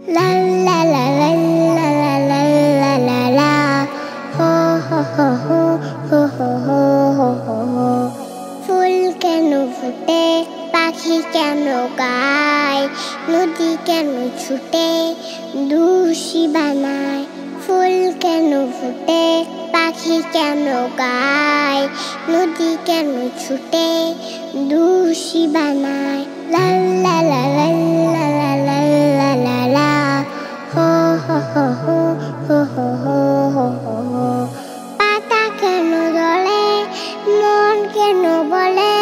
La la la la la la la la la la. Ho ho ho ho ho ho ho ho ho ho. ফুল কেন ফুটে, পাখি কেন গায়, নদী কেন ছুটে দোষী বানায়। ফুল কেন ফুটে, পাখি কেন গায়, নদী কেন ছুটে দোষী বানায়। লা লা লা লা লা লা লা লা লা লা। হো হো হো হো হো হো হো হো হো হো। পাতা কেন দলে, মন কেন বলে,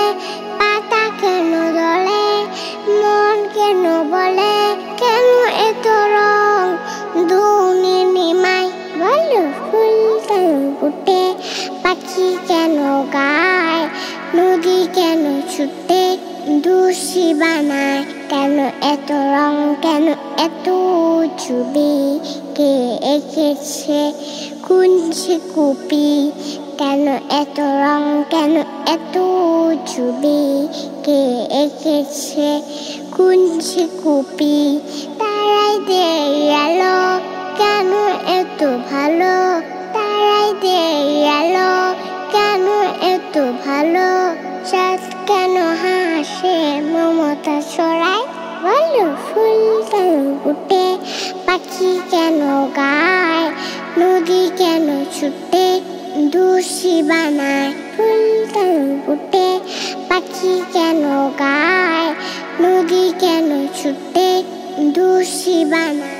পাতা কেন দলে, মন কেন বলে, কেন এত রং দুনি নিমাই। বলো ফুল কেন ফুটে, পাখি কেন গায়, নদী কেন ছুটে দোষী বানায়। কেন এত রং, কেন এত ছবি, কে এঁকেছে কোন শিল্পী। কেন এত রং, কেন এত ছবি, কে এঁকেছে কোন শিল্পী। তারাই দেয় আলো, কেন এত ভালো, তারাই দেয় আলো, কেন এত ভালো। চাঁদ কেন হাসে, মমতা ছড়ায়। বলো ফুল কেন ফুটে, পাখি কেন গায়, নদী কেন ছুটে দোষী বানায়। ফুল কেন ফুটে, পাখি কেন গায়, নদী কেন ছুটে দোষী বানায়।